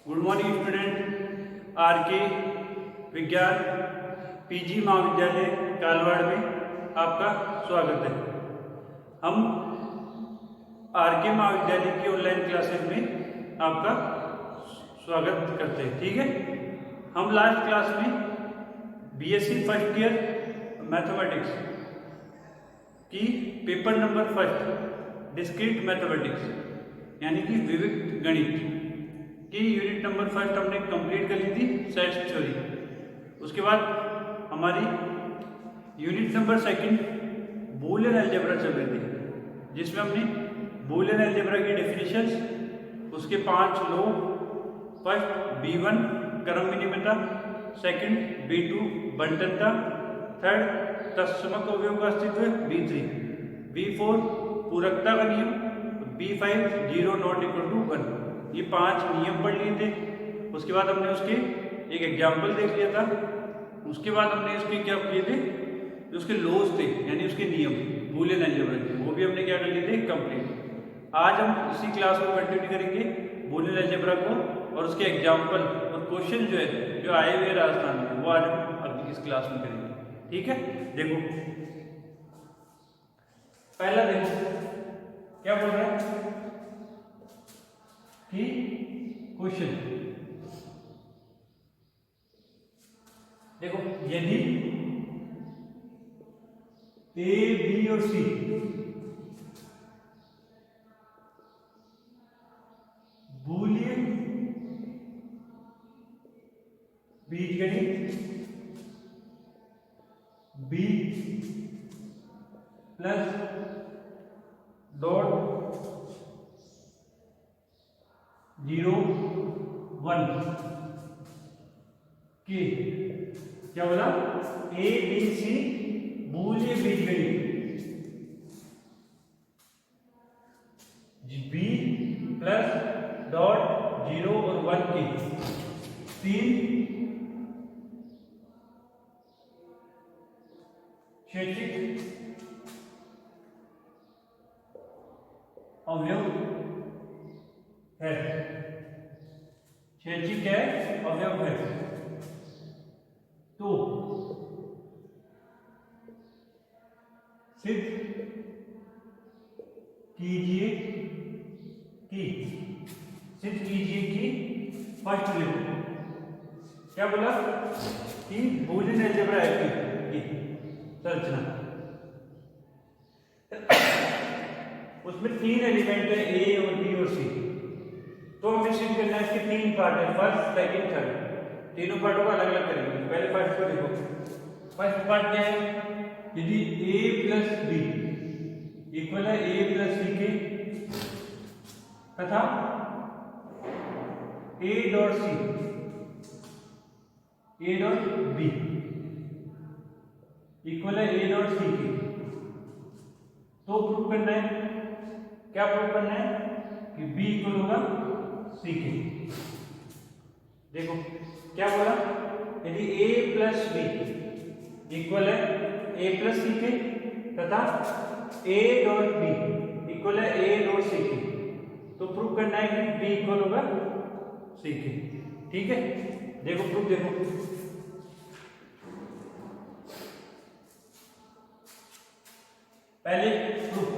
Good morning student. Are के विज्ञान PG महाविद्यालय कालवाड़ में आपका स्वागत है। हम आर के महाविद्यालय की ऑनलाइन क्लासेस में आपका स्वागत करते हैं। ठीक है, हम लास्ट क्लास में बीएससी फर्स्ट ईयर मैथमेटिक्स की paper number first discrete mathematics यानी कि विविध गणित की यूनिट नंबर फर्स्ट हमने कंप्लीट कर ली थी, सेट थ्योरी। उसके बाद हमारी unit number second Boolean algebra चल रही थी, जिसमें हमने बूलियन अलजेब्रा की डेफिनेशंस, उसके 5 लॉ, फर्स्ट B1 क्रम विनिमयता, सेकंड B2 बंटनता, थर्ड तत्समक अवयव का अस्तित्व, B3 B4 पूरकता का नियम, B5 0 नॉट इक्वल टू 1। ये 5 नियम पढ़ लिए थे। उसके बाद हमने उसके एक एग्जाम्पल देख लिया था। उसके बाद हमने उसके क्या किए थे, जो उसके लॉज थे यानी उसके नियम बूलियन अलजेब्रा के, वो भी हमने क्या कर लिए थे, कंप्लीट। आज हम इसी क्लास को कंटिन्यू करेंगे बूलियन अलजेब्रा को, और उसके एग्जाम्पल और क्वेश्चन जो है जो आए हुए राजस्थान में, वो आज हम अगली इस क्लास में करेंगे। ठीक है, देखो पहला देखो क्या बोल रहा है कि क्वेश्चन देखो, यदि ए बी और सी बूलियन बीजगणित बी प्लस डॉट 0 1 के, क्या बोला, ए बी सी बूलियन बीजगणित बी प्लस डॉट 0 और 1 के 3 शैक्षिक अवयव है, शैक्षिक है अवयव है, तो सिद्ध कीजिए कि फर्स्ट देखो क्या बोला कि बूलियन अलजेब्रा है की संरचना, उसमें 3 एलिमेंट है, ए और बी और सी। तो हमें सिद्ध करना है, इसके 3 पार्ट है, फर्स्ट सेकंड थर्ड, तीनों पार्टों को अलग अलग करेंगे। पहले फर्स्ट को देखो, फर्स्ट पार्ट क्या है, यदि a प्लस बी इक्वल है a प्लस सी के, तथा a dot C a dot B equal है a डॉट सी के, तो प्रूव करना है, क्या प्रूव करना है कि b इक्वल होगा सी के। देखो क्या बोला, यदि a प्लस बी इक्वल है a प्लस सी के, तथा a डॉट बी इक्वल है a डॉट सी के, तो प्रूव करना है कि b इक्वल होगा सी के। ठीक है, देखो प्रूफ देखो, पहले प्रूफ,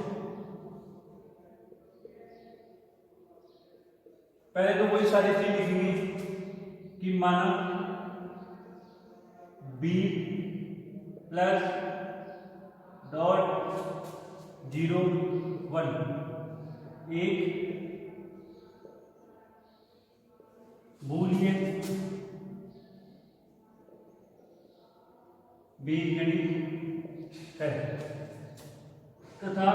पहले तो वही सारी चीज लिखेंगे कि माना b प्लस डॉट 0 1 एक बूलियन बीजगणित है, तथा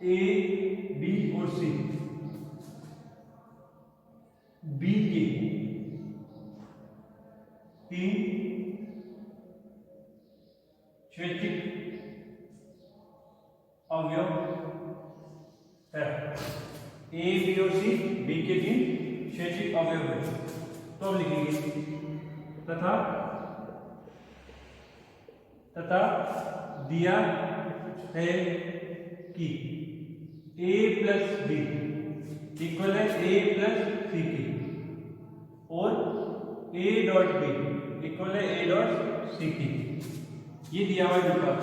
ए बी और सी बी के 3 शैक्षिक अवयव है, ए बी और सी बी के 3 शैक्षिक अवयव है। तो अब लिखेंगे तथा दिया है कि a प्लस बी इक्वल है a प्लस सी के, और a डॉट b इक्वल है a डॉट सी के। ये दिया हुआ है मेरे पास,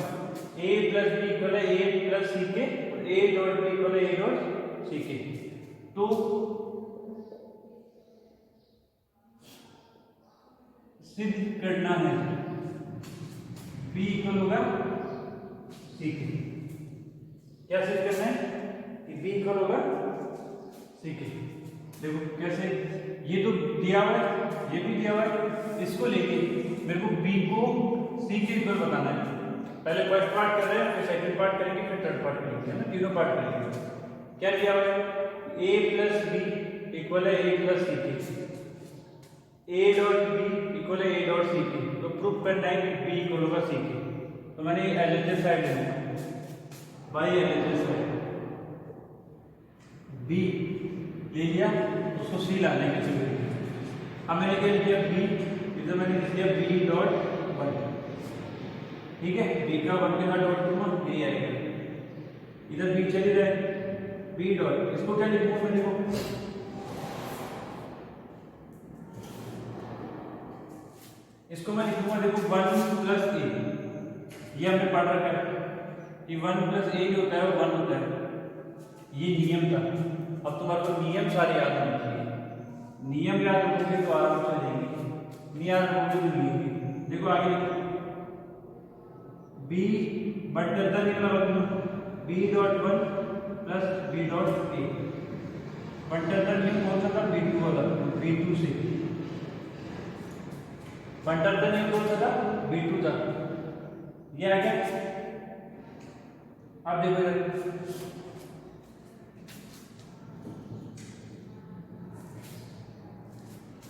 a प्लस बी इक्वल है a प्लस सी के और a डॉट b इक्वल है a डॉट सी के। तो सिद्ध करना है b इक्वल होगा सी के। क्या सिद्ध करना है कि b इक्वल होगा सी के। देखो कैसे, ये तो दिया हुआ है, ये भी दिया हुआ है, इसको लेके मेरे को b को c के इक्वल बताना है। पहले फर्स्ट पार्ट कर रहे हैं, फिर सेकंड पार्ट करेंगे, फिर थर्ड पार्ट करेंगे, है ना, तीनों पार्ट करेंगे। क्या दिया हुआ है, a प्लस बी इक्वल है a प्लस सी के, a डॉट बी इक्वल है a डॉट सी के। तो प्रूफ करना है कि b इक्वल होगा सी के। तो मैंने एलएचएस साइड लेना, बाई एलएचएस साइड b ले लिया, उसको सी लाने के लिए अब मैंने क्या लिया b, इधर मैंने लिख दिया b डॉट वन। ठीक है, b का वन के साथ डॉट दूंगा, यही आएगा। इधर b चली जाए, b डॉट, इसको क्या लिखूंगा मैं, देखो इसको मैं लिखूंगा, देखो 1 प्लस a, ये हमने पढ़ रखा है कि 1 प्लस a जो होता है वो 1 होता है, ये नियम था। अब तुम्हारे को नियम सारे याद होने चाहिए, नियम याद होंगे तो आराम से जाएंगे, नहीं याद होंगे तो नहीं होंगे। देखो आगे b बट करता नहीं लगा, b dot one plus b dot a, but करता नहीं कौन सा था, b2 वाला, b2 से बट करता नहीं कौन सा था, b2 था, ये आ गया। अब देखो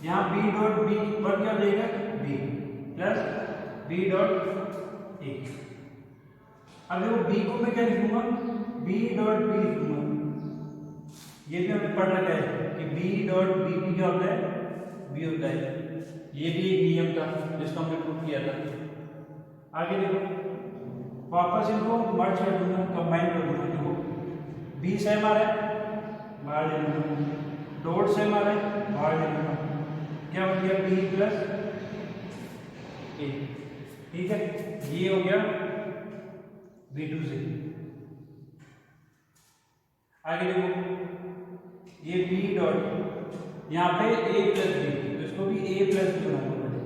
यहाँ b डॉट b पर क्या हो जाएगा, b plus b dot a। अब देखो b को मैं क्या लिखूंगा, b डॉट b लिखूंगा। ये भी हमने पढ़ रखा है कि b डॉट b भी क्या होता है, b होता है। ये भी एक नियम था जिसको हमने प्रूव किया था। आगे देखो, वापस इनको मर्ज कर दूंगा, कंबाइन कर दूंगा। देखो b सेम आ रहा है, बाहर ले लूंगा, डॉट सेम आ रहा है, बाहर ले लूंगा, क्या हो गया b प्लस a। ठीक है, ये हो गया b2 से। आगे देखो, ये b डॉट, यहाँ पे a प्लस b, तो इसको भी a प्लस b बनाना पड़ेगा,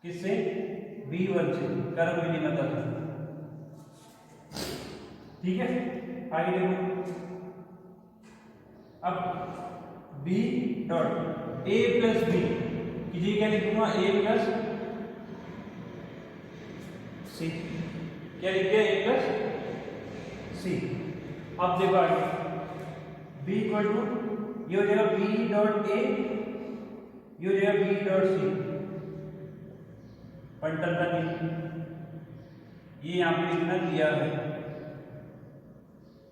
किससे, b1 से, कर्म भी नहीं बता। ठीक है, आगे देखो, अब b dot a plus b कीजिए, क्या लिखूंगा, a प्लस सी, क्या लिख दिया, a प्लस सी। अब देखो आगे b इक्वल टू, ये हो जाएगा b डॉट a, ये हो जाएगा b डॉट सी, पंटन का नहीं, ये यहाँ पे लिखना दिया है,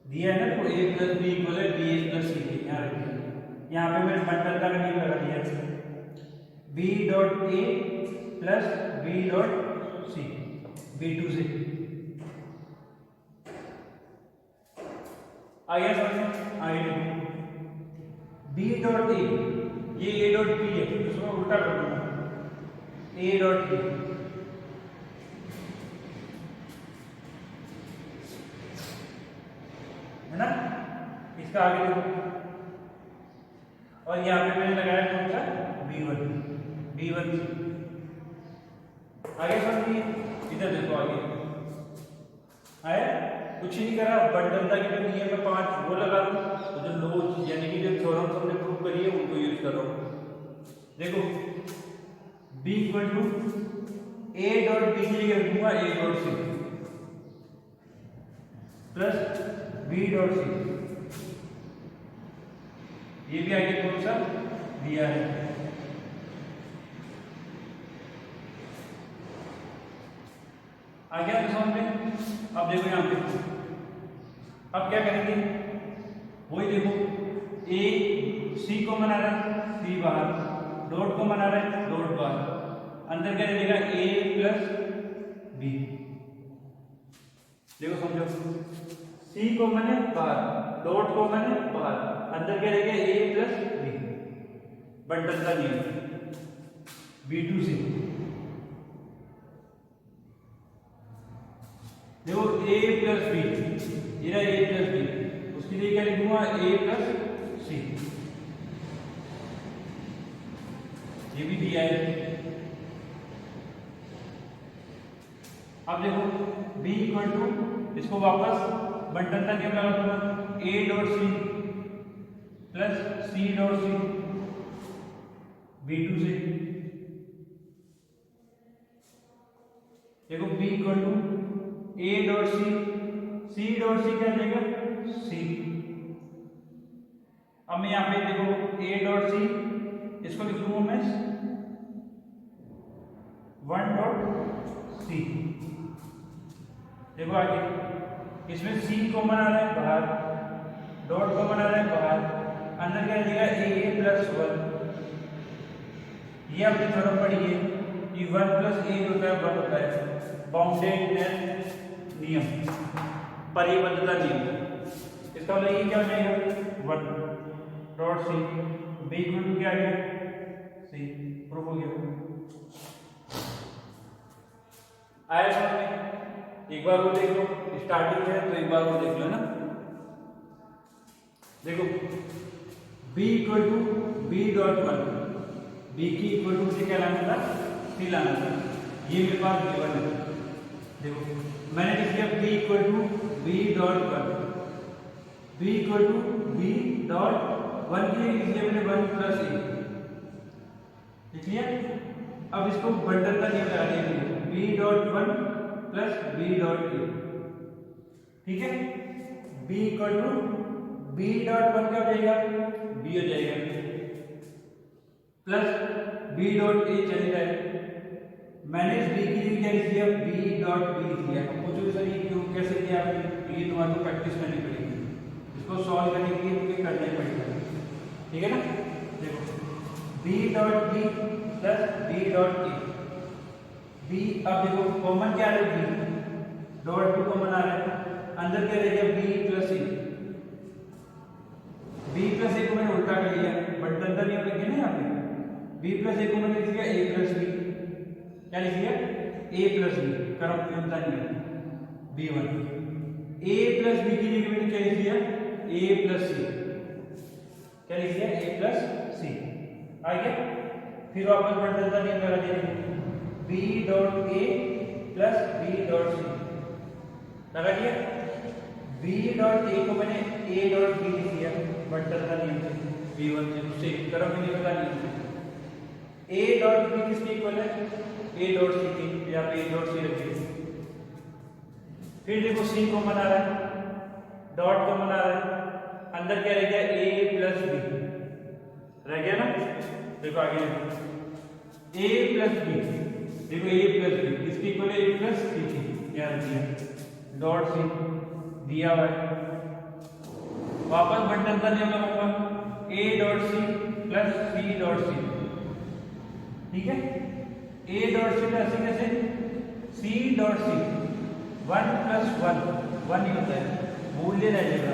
दिया है ना, तो a प्लस b इक्वल है b प्लस सी के। यहाँ रखिए, यहाँ पे मैंने पंटन का नहीं लगा दिया, b dot a plus b dot C, b2 से। आगे समझो, आगे b डॉट a, ये a डॉट b है, उसको उल्टा कर दूंगा, a डॉट b, है ना। इसका आगे देखो, और यहाँ पे मैंने लगाया कौन सा, b1 आगे समझिए। इधर देखो, आगे आया, कुछ ही नहीं करा, बंटनता के जो नियम है 5 वो लगा दूं, तो जो लॉज यानी कि जो थ्योरम्स हमने प्रूव करी है उनको यूज कर रहा हूं। देखो b equal to a dot b की जगह रखूंगा a dot c plus b dot c, ये भी आगे कौन सा दिया है। आ गया तो समझ में। अब देखो यहाँ पे, अब क्या करेंगे, वही देखो, a c को मना रहा है, c बाहर, डॉट को मना रहा है, डॉट बाहर, अंदर क्या रहेगा, a प्लस b। देखो समझो, c को मने बाहर, डॉट को मने बाहर, अंदर क्या रहेगा, a प्लस b। बंटन का नियम, B2 से देखो A प्लस बी, ये रहा A प्लस बी, उसके लिए क्या लिखूंगा A प्लस सी, ये भी दिया है। अब देखो B इक्वल टू, इसको वापस बंटन का नियम लगा दूंगा, A dot C plus C dot C B2 से, देखो B equal to A dot C, C dot C क्या देगा C। अब मैं यहाँ पे देखो A डॉट सी, इसको लिख दूंगा मैं 1 डॉट सी। देखो आगे इसमें C कॉमन आ रहा है बाहर, डॉट कॉमन आ रहा है बाहर, अंदर क्या रहेगा A प्लस 1। ये आपने थोड़ा पढ़ी है कि 1 प्लस A होता है 1 होता है, बाउंडेडनेस नियम, परिबद्धता नियम। इसका मतलब ये क्या हो जाएगा 1 dot C, B equal to क्या आ गया C, प्रूफ हो गया। आया समझ में? एक बार वो देख लो, स्टार्टिंग है तो एक बार वो देख लो ना। देखो B equal to B dot 1, B की इक्वल टू से क्या लाना था C लाना था, ये मेरे पास गिवन है। देखो मैंने लिख दिया B equal to B dot 1, B equal to B dot 1 के लिए लिख दिया मैंने 1 प्लस A, लिख लिया। अब इसको बंटन का नियम लगा दिया, B dot 1 plus B dot A, ठीक है। B equal to B dot 1 क्या हो जाएगा B हो जाएगा, प्लस B डॉट A चलेगा, मैंने इस B की जगह क्या लिख दिया B डॉट B लिख दिया। पूछो सर ये क्यों कैसे किया आपने, ये तुम्हारे को प्रैक्टिस करनी पड़ेगी, इसको सॉल्व करने के लिए तुम्हें करना ही पड़ेगा, ठीक है ना। देखो B dot B plus B dot A, B अब देखो कॉमन क्या आ रहा है B, डॉट भी कॉमन आ रहा है, अंदर क्या रहेगा B plus A, B plus A को मैंने उल्टा कर लिया, बंटन का नियम लिखे ना यहाँ पे, B प्लस A को मैंने लिख दिया A प्लस B, क्या लिख दिया A प्लस B, क्रमयुक्ता नियम B1। A प्लस B की जगह मैंने क्या लिख दिया A प्लस C, क्या लिख दिया A प्लस C, आ गया। फिर वापस बंटन का नियम लगा दिया, B dot A plus B dot C लगा दिया, B डॉट A को मैंने A डॉट B लिख दिया बंटन का नियम से, B1 से क्रमयुक्ता नियम से। A डॉट B किसके इक्वल है A डॉट C की, यहाँ पे A डॉट C रखिए। फिर देखो C कॉमन आ रहा है, डॉट कॉमन आ रहा है, अंदर क्या रह गया A प्लस B रह गया ना। देखो आगे A प्लस B, देखो A प्लस B किसकी इक्वल है A प्लस C की, यहाँ रख दिया डॉट C दिया हुआ है। वापस बंटन का नियम लगाऊंगा A dot C plus C dot C, ठीक है। A डॉट C ऐसे कैसे C डॉट C 1 प्लस 1 ही होता है, भूल लेना जाएगा,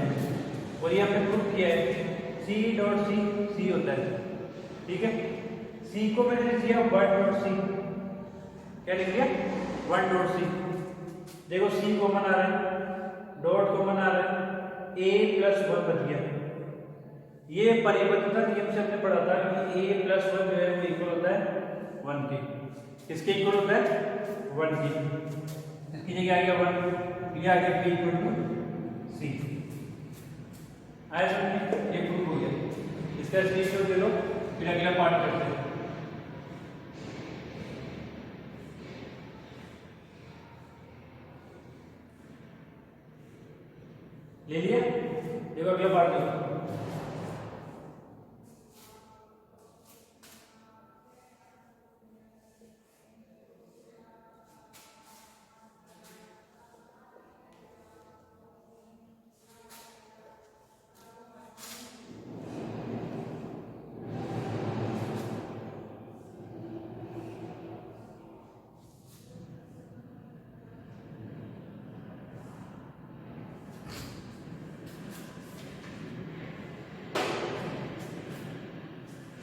और ये हमने प्रूफ किया है C डॉट C होता है, ठीक है। C को मैंने लिख दिया 1 डॉट C, क्या लिख दिया 1 डॉट C। देखो C कॉमन आ रहा है, डॉट कॉमन आ रहा है, A प्लस 1 बच गया। ये परिबद्धता नियम से हमने पढ़ा था कि A प्लस 1 जो है वो इक्वल होता है 1 के, किसके इक्वल होता है 1 के, इसकी जगह आ गया 1, ये आ गया B इक्वल टू C। आया समझ, ये प्रूफ हो गया, इसका स्क्रीनशॉट ले लो, फिर अगला पार्ट करते हैं। ले लिया, देखो अगला पार्ट देखो।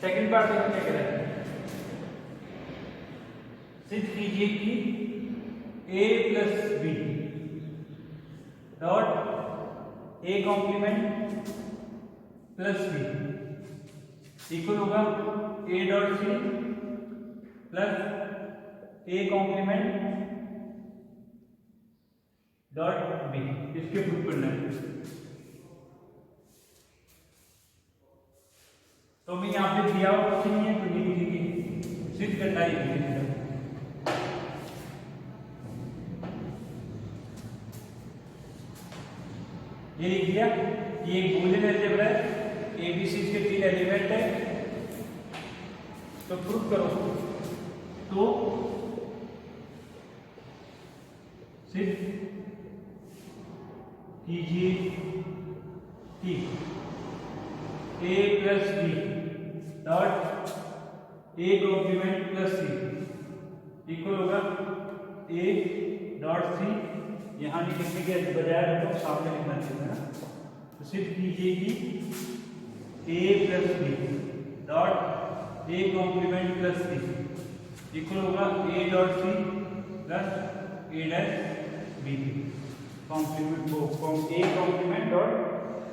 सेकंड पार्ट देखो क्या कह रहा है, सिद्ध कीजिए कि a plus B dot A complement plus B equal होगा a dot C plus A complement dot B. इसके प्रूफ करना है। तो मैं यहाँ पे दिया हुआ कुछ नहीं है, तो ये लिखिए सिद्ध करना है। ये लिख दिया कि एक बूलियन अलजेब्रा है, एबीसी के 3 एलिमेंट है, तो प्रूफ करो। तो सिद्ध कीजिए कि a plus B dot A complement plus C equal होगा a डॉट सी। यहाँ लिखने के बजाय तो सामने लिखना चाहिए ना। तो सिद्ध कीजिए कि a plus B dot A complement plus C equal होगा a dot C plus a dash B complement A complement dot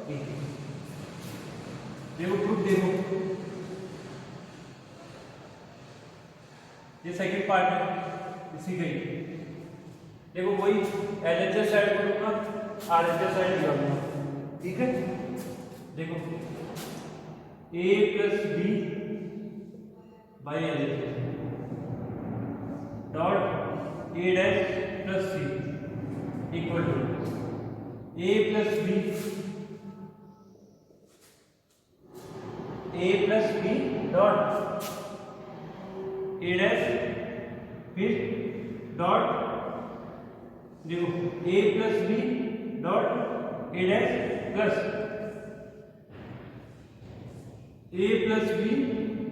B. देखो प्रूफ देखो, ये सेकंड पार्ट है इसी का ही। देखो वही एलएचएस साइड को लूंगा, आरएचएस साइड लूंगा, ठीक है। देखो a plus B by LHS dot A dash plus C equal to a plus B dot A dash फिर डॉट देखो a plus B dot A dash plus a plus B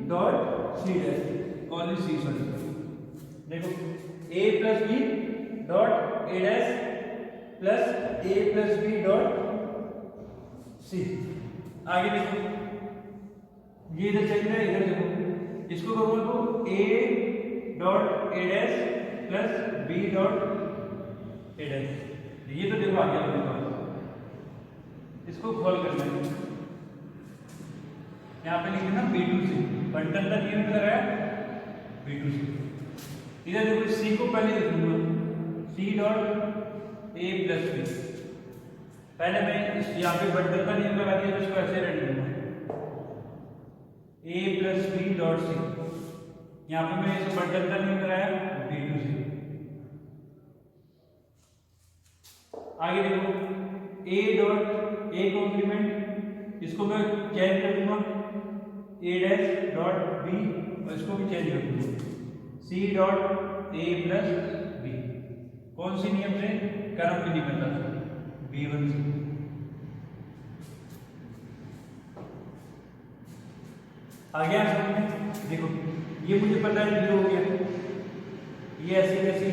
dot C dash only C sorry. देखो a plus B dot A dash plus a plus B dot C. आगे देखो ये इधर चल रहा है, इधर देखो इसको क्या बोल दो a dot A dash plus b dot A dash. ये तो देखो आ गया मेरे पास, इसको खोल करना है। यहाँ पे लिखे ना b2 से बंटन तक ये लगाया b2 से। इधर देखो c को पहले लिखूंगा c dot a plus b। पहले मैं यहाँ पे बंटन का नियम लगा दिया, तो इसको ऐसे रख लूंगा a plus B dot C. यहाँ पे मैंने इस बंटन का नियम लगाया b2 से। आगे देखो a डॉट ए कॉम्प्लीमेंट, इसको मैं चेंज कर दूंगा a डैश डॉट b और इसको भी चेंज कर दूंगा c dot a plus b। कौन सी नियम से? कर्म के नियम था b1 से। आ गया समझ में? देखो ये मुझे पता है जीरो हो गया, ये ऐसे कैसे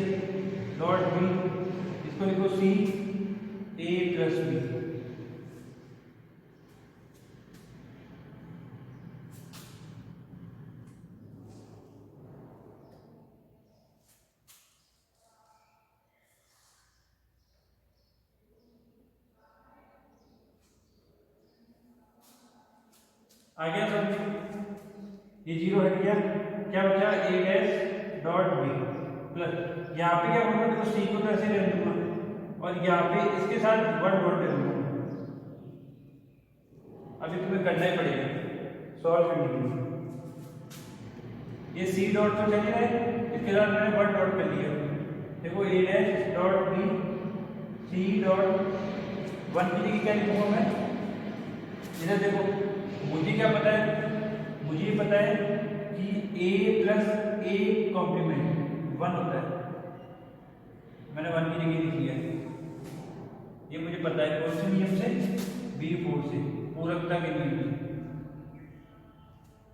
डॉट बी, इसको लिखो सी ए प्लस बी। आ गया समझ? ये जीरो हट गया, क्या बचा ए डैश डॉट बी प्लस, यहाँ पे क्या होगा देखो सी को तो ऐसे ले लूंगा और यहाँ पे इसके साथ वन डॉट ले लूंगा। अभी तुम्हें करना ही पड़ेगा सॉल्व करने के लिए। ये सी डॉट तो चल रहा है, इसके साथ मैंने वन डॉट कर लिया। देखो A dash dot B C dot one की जगह क्या लिखूंगा मैं? इधर देखो मुझे क्या पता है, मुझे पता है कि a प्लस ए कॉम्प्लीमेंट 1 होता है। मैंने 1 की जगह लिख लिया, ये मुझे पता है। कौन से नियम से? B4 से, पूरकता के नियम से।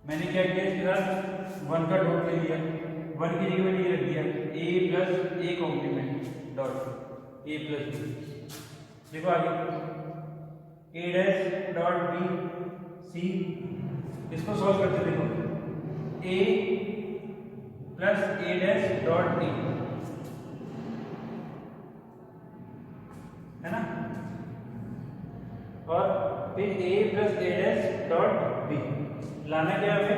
मैंने क्या किया, इसके साथ 1 का डॉट ले लिया, 1 की जगह मैंने ये रख दिया a plus A complement dot a plus B. देखो आगे a dash dot B C, इसको सॉल्व करते देखो, a plus a dash dot b, है ना, और फिर a plus a dash dot b लाना क्या है,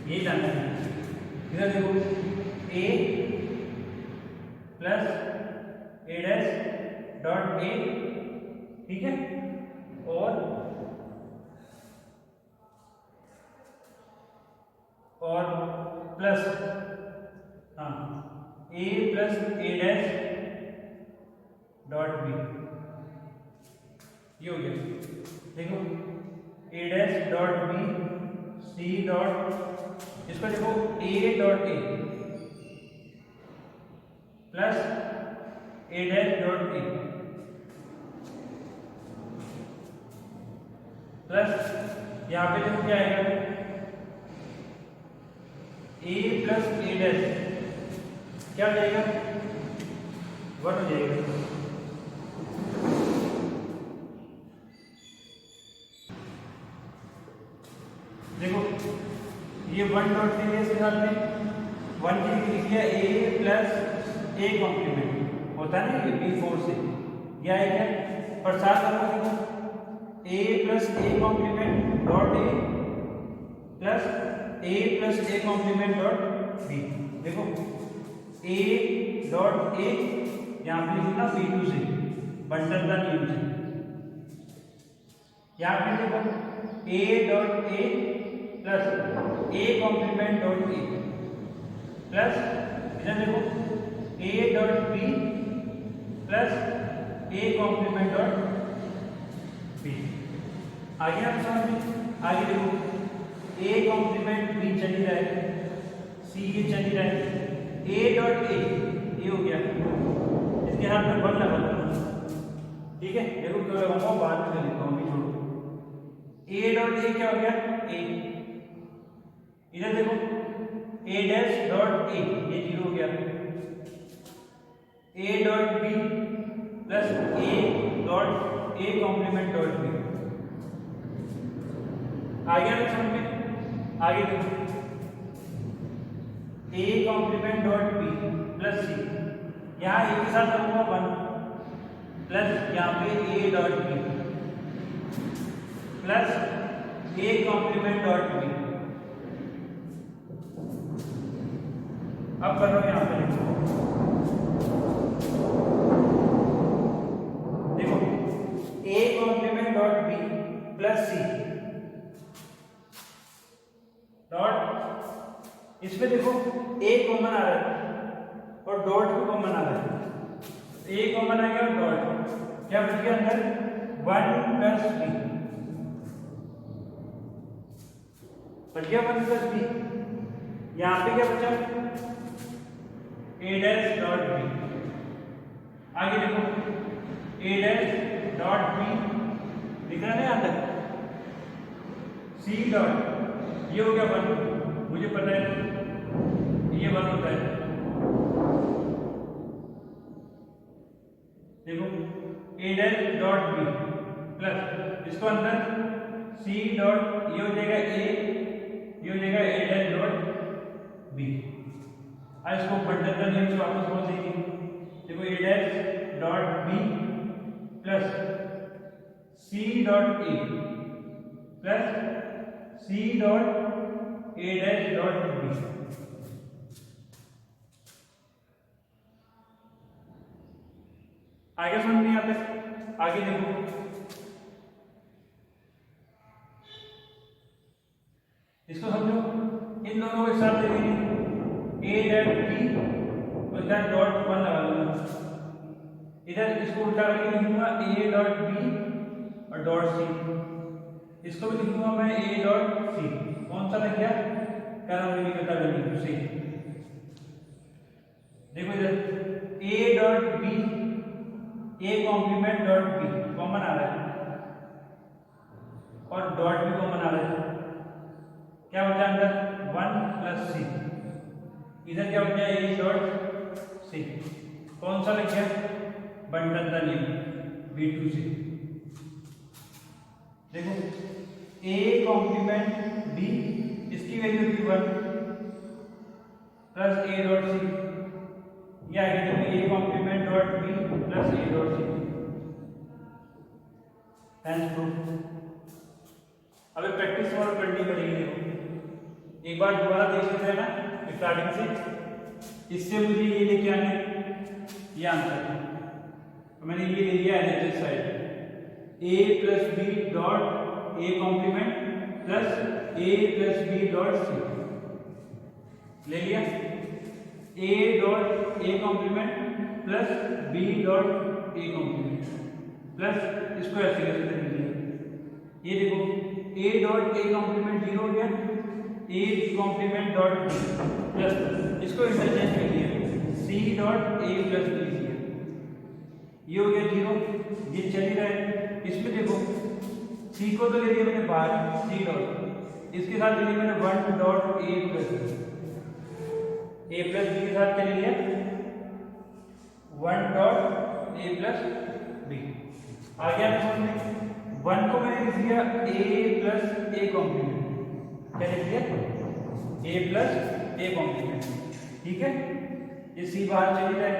ये लाना है। इधर देखो a plus a dash dot a, ठीक है, और प्लस हाँ a plus a dash dot b, ये हो गया। देखो a dash dot b c dot, इसको देखो a dot a plus a dash dot a plus यहाँ पे देखो क्या आएगा, a प्लस a डैश क्या हो जाएगा, 1 हो जाएगा। देखो ये 1 डॉट ले लिया, इसके साथ में 1 की लिख लिया a प्लस a कॉम्प्लीमेंट, होता है ना ये b4 से, यह आएगा, पर साथ में देखो a plus a complement dot a plus a plus a complement dot b। देखो a डॉट a यहाँ पे लिखना b2 से, बंटन का नियम से। यहाँ पे देखो a dot a plus a complement dot a plus इधर देखो a dot b plus a complement dot b। आगे आप समझ में, आगे देखो a कॉम्प्लीमेंट b चल ही रहा है, c ये चल ही रहा है, a डॉट a ये हो गया, इसके हाथ में 1 लगा, ठीक है। देखो क्यों लगाऊंगा, बाद में लिखता हूँ, छोड़ो। a डॉट a क्या हो गया, a, इधर देखो a डैश डॉट a ये 0 हो गया, a dot b plus a dot a complement dot b। आगे आगे समझ में, आगे देखो a complement dot b plus c, यहाँ एक के साथ करूंगा 1 प्लस यहाँ पे a dot b plus a complement dot b। अब कर रहा हूं यहाँ पे, देखो a complement dot b plus c dot, इसमें देखो a कॉमन आ रहा है और डॉट भी कॉमन आ रहा है, a कॉमन आ गया और डॉट, क्या बच गया अंदर 1 प्लस b, बच गया 1 प्लस b। यहाँ पे क्या बचा, a डैश डॉट b। आगे देखो a डैश डॉट b दिख रहा है यहाँ तक, c डॉट ये हो गया 1, मुझे पता है ये 1 होता है। देखो a dash dot b plus इसको अंदर c डॉट ये हो जाएगा a, ये हो जाएगा a डैश डॉट b। अब इसको बंटन का नियम से वापस बोल देंगे, देखो a dash dot b plus c dot a plus c dot a dash dot b। आगे समझ नहीं आता, आगे देखो इसको समझो, इन दोनों को एक साथ ले लेंगे, a डैश b और इधर डॉट 1 लगा लूंगा, इधर इसको उल्टा करके लिखूंगा a डॉट b और डॉट c, इसको भी लिखूंगा मैं a डॉट c। कौन सा लग गया, पैरामीटर वैल्यू से। देखो इधर a dot b a complement dot b common आ रहा है और डॉट भी कॉमन आ रहा है, क्या बचा अंदर 1 प्लस c, इधर क्या बचा a डॉट c, कौन सा लग गया, बंटन का नियम, B2 से। देखो A कॉम्प्लीमेंट B, इसकी वैल्यू थी 1 प्लस A डॉट C, या A complement dot B plus A dot C। Hence proof. अभी प्रैक्टिस और करनी पड़ेगी। देखो एक बार दोबारा देख लेते हैं ना स्टार्टिंग से। इससे मुझे ये लेके आने ये आंसर है, तो मैंने ये ले लिया LHS side, A plus B dot A complement plus A plus B dot C ले लिया। A dot A complement plus B dot A complement plus इसको ऐसे कैसे कर लिया। ये देखो A डॉट A कॉम्प्लीमेंट 0 हो गया, A कॉम्प्लीमेंट डॉट प्लस इसको इंटरचेंज कर लिया, C dot A plus B किया, ये हो गया 0, ये चल ही रहा है। इसमें देखो C को तो ले लिया मैंने बाहर, C डॉट, इसके साथ ले लिया मैंने 1 डॉट A प्लस B के साथ ले लिया 1 डॉट A प्लस B। आ गया समझ में। 1 को मैंने लिख दिया A प्लस A कॉम्प्लीमेंट, क्या लिख दिया A प्लस A कॉम्प्लीमेंट, ठीक है। ये C बाहर चली जाए।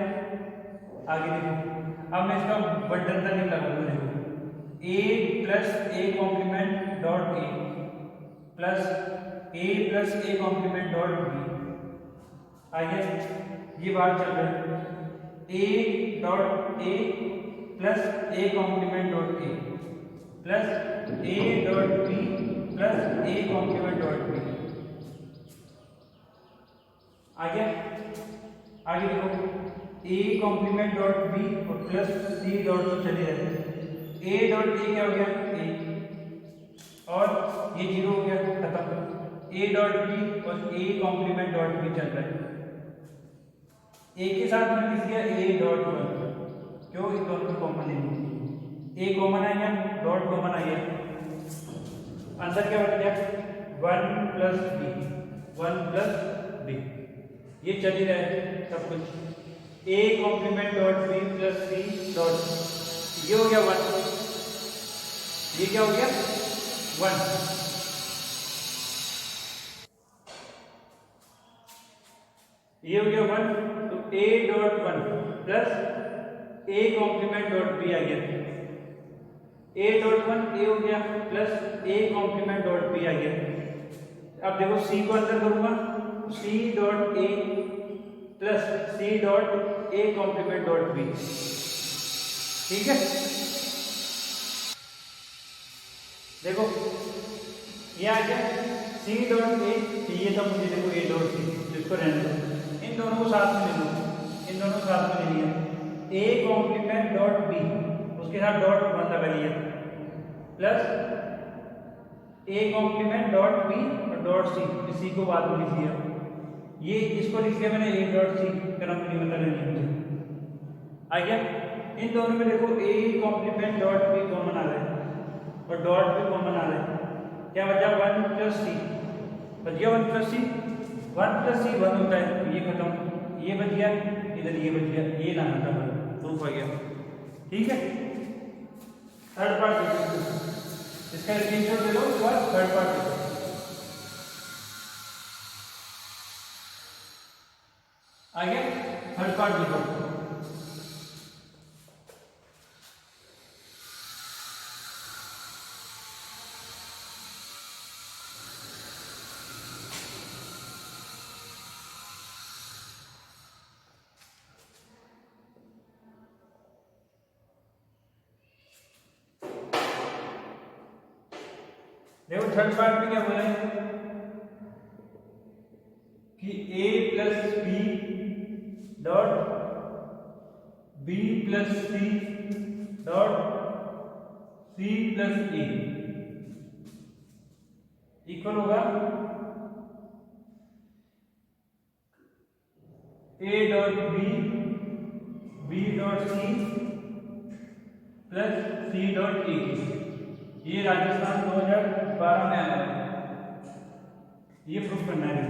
आगे देखो, अब मैं इसका बटन तक नहीं लगाऊंगा। देखो A plus A complement dot A plus A complement dot B। आगे ये बाहर चल रहा है A dot A plus A complement dot A plus A dot B plus A complement dot B। आगे आगे देखो A कॉम्प्लीमेंट डॉट B और प्लस C डॉट तो चले जाते हैं। A डॉट A क्या हो गया A, और ये 0 हो गया खत्म। A डॉट B और A कॉम्प्लीमेंट डॉट B चल रहा है। A के साथ मैंने लिख दिया A डॉट 1, क्यों, इस दोनों को कॉमन ले लीजिए। A कॉमन आ गया, डॉट कॉमन आ गया, आंसर क्या बन गया 1 प्लस B। ये चल ही रहा है सब कुछ। A complement dot B plus C dot, ये हो गया 1, ये क्या हो गया 1, ये हो गया 1। तो A dot 1 plus A complement dot B आ गया, A डॉट 1 A हो गया plus A complement dot B आ गया। अब देखो C को अंदर करूंगा, C dot A plus C dot A complement dot B, ठीक है। देखो ये आ गया C डॉट A, ये तो मुझे देखो A डॉट C, जिसको रहने दो, इन दोनों को साथ में ले लो, इन दोनों को साथ में ले लिया। A कॉम्प्लीमेंट डॉट B, उसके साथ डॉट 1 लगा लिया, plus A complement dot B और डॉट C, इसी को बाद में लिख दिया। ये इसको लिख दिया मैंने A डॉट C, कंपनी मतलब लेनी मुझे। आ गया। इन दोनों में देखो A complement dot B common आ रहा है और डॉट भी कॉमन आ रहा है, क्या बचा 1 प्लस C, बचिया 1 प्लस C, 1 प्लस C 1 होता है, तो ये खत्म, ये बच गया, इधर ये बच गया, ये लाना था प्रूफ आ गया, ठीक है। थर्ड पार्ट इसका स्क्रीनशॉट ले लो, उसके बाद थर्ड पार्ट देखो। आगे थर्ड पार्ट देखो। देखो थर्ड पार्ट में क्या बोला है कि A plus B dot B plus C dot C plus A equal होगा A dot B dot C plus C dot A। ये राजस्थान 2012 में आया है, ये प्रूफ करना है,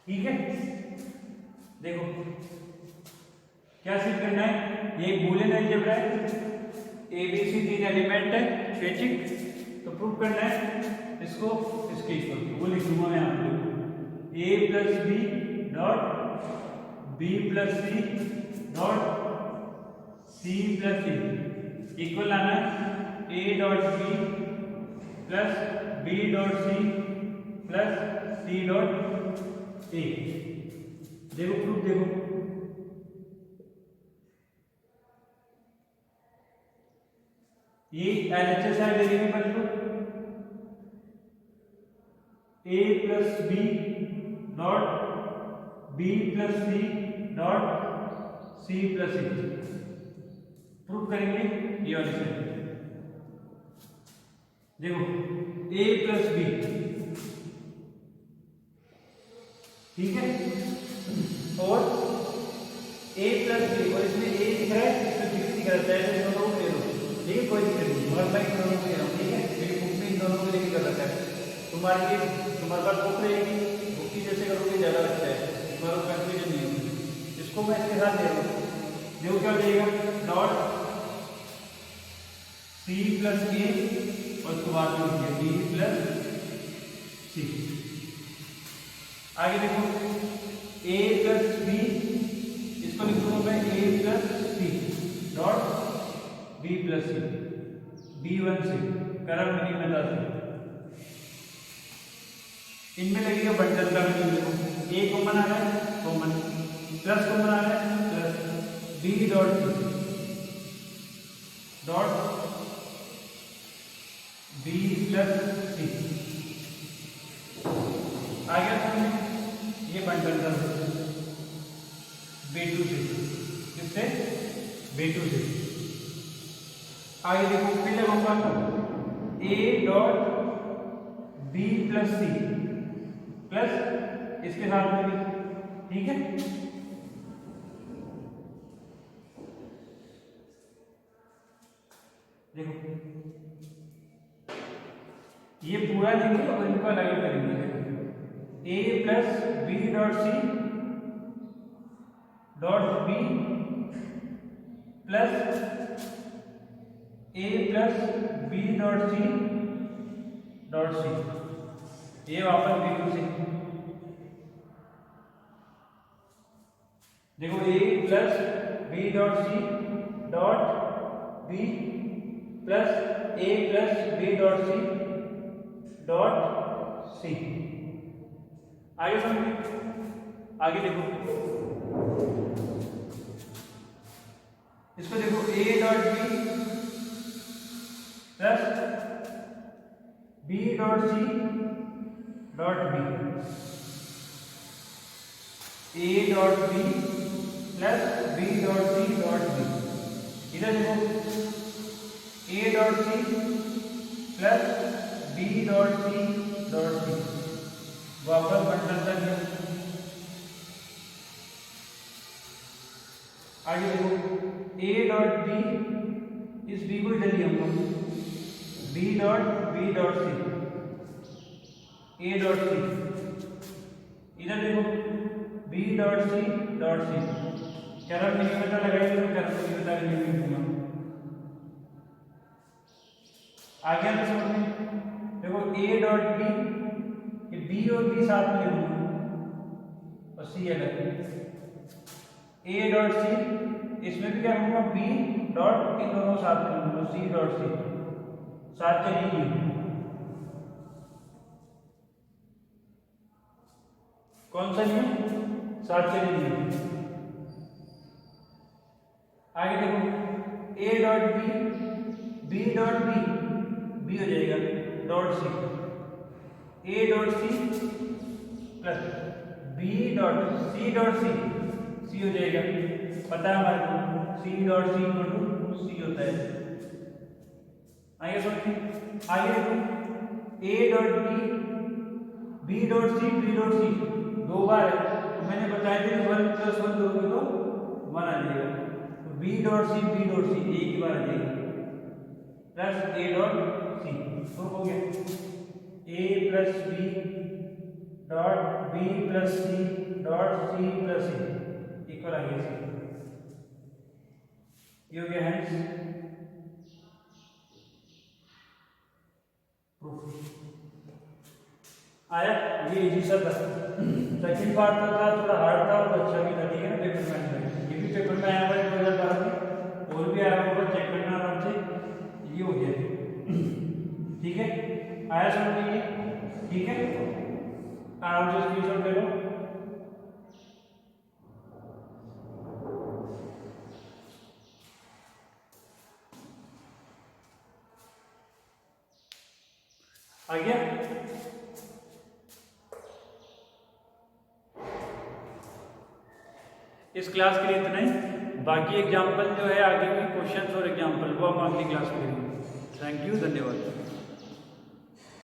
ठीक है। देखो क्या सिद्ध करना है? ये एक बूलियन अलजेब्रा है, ए बी सी 3 एलिमेंट है स्वैच्छिक, तो प्रूव करना है इसको इसके इक्वल। वो लिख दूंगा मैं यहाँ पे, A plus B dot B plus C dot C plus A equal आना है A dot B plus B dot C plus C dot A. देखो प्रूफ देखो, ये एलएचएस है वेरिएबल को, A plus B dot B plus C dot C plus A. Proof करेंगे ये वाली साइड। देखो ए प्लस बी, ठीक है, और ए प्लस बी, और इसमें ए दिख रहा है, इसमें बी दिख रहा है, इन दोनों को ले लो, ठीक है, कोई दिक्कत नहीं, मगर मैं इन दोनों को ले रहा हूँ, ठीक है, मेरी बुक में इन दोनों को लेके कर रखा है। तुम्हारे पास बुक रहेगी, बुक की जैसे करोगे ज्यादा अच्छा है, तुम्हारा कंफ्यूजन नहीं होगी। इसको मैं इसके साथ ले रहा हूँ, देखो क्या हो जाएगा, डॉट सी प्लस ए और उसके बाद में लिखिए बी प्लस सी। आगे देखो ए प्लस बी, इसको लिख दूंगा मैं A plus C dot B plus C, B1 से करम मिनी में 10। इनमें लगेगा बंडल का मीनिंग, देखो ए कॉमन आ रहा है, कॉमन प्लस कॉमन आ रहा है, plus B dot C dot B plus C. आ गया समझ, ये बंडल का B2 से, किससे? B2 से। आगे देखो फिर लगाऊंगा A dot B plus C plus इसके साथ में भी, ठीक है, देखो ये पूरा लेंगे और इनको अलग करेंगे। A plus B dot C dot B plus A plus B dot C dot C, ये वापस B2 से। देखो A plus B dot C dot B plus A plus B dot C dot C. आगे समझिए, आगे देखो इसको, देखो A dot B plus B dot C dot B, A dot B plus B dot C dot B. इधर देखो A dot C plus B dot C dot C, वापस बंटन कर दिया। आगे देखो ए डॉट बी, इस बी को इधर लिया हम लोग, B dot C, A dot C, इधर देखो B dot C dot C. कैरम नहीं पता लगाएंगे तो कैरम नहीं पता लिखूंगा। आगे हम समझ में, देखो ए डॉट बी, ये बी और बी साथ में लिखूंगा और सी अलग, ए डॉट सी, इसमें भी क्या लिखूंगा, बी डॉट, इन दोनों साथ में लिखूंगा, सी डॉट सी, साथ चलेगी, कौन सा नियम, साथ चलेगी। आगे देखो A dot B, B dot B, B हो जाएगा dot C, A dot C plus B dot C dot C, C हो जाएगा, पता है हमारे को C dot C equal to C होता है। आगे समझिए, आगे देखो A dot B dot C, B dot C दो बार है, तो मैंने बताया था 1 + 1 दोगे तो 1 आ जाएगा, तो बी डॉट सी एक ही बार आ जाएगी, प्लस ए डॉट सी, तो हो गया A plus B dot B plus C dot C plus A equal आ गया सी। ये हो गया हैंड्स। आया, ये इजी सा था। सेकंड पार्ट था थोड़ा हार्ड था और अच्छा भी था, ठीक है ना। पेपर में ये भी पेपर में आया हुआ है 2012 में, और भी आया होगा, चेक करना आराम से। ये हो गया, ठीक है, आया समझ में ये, ठीक है। आराम से स्क्रीनशॉट ले लो। आ गया। इस क्लास के लिए इतना ही। बाकी एग्जाम्पल जो है आगे भी क्वेश्चंस और एग्जाम्पल वो हम अगली क्लास में करेंगे। थैंक यू, धन्यवाद।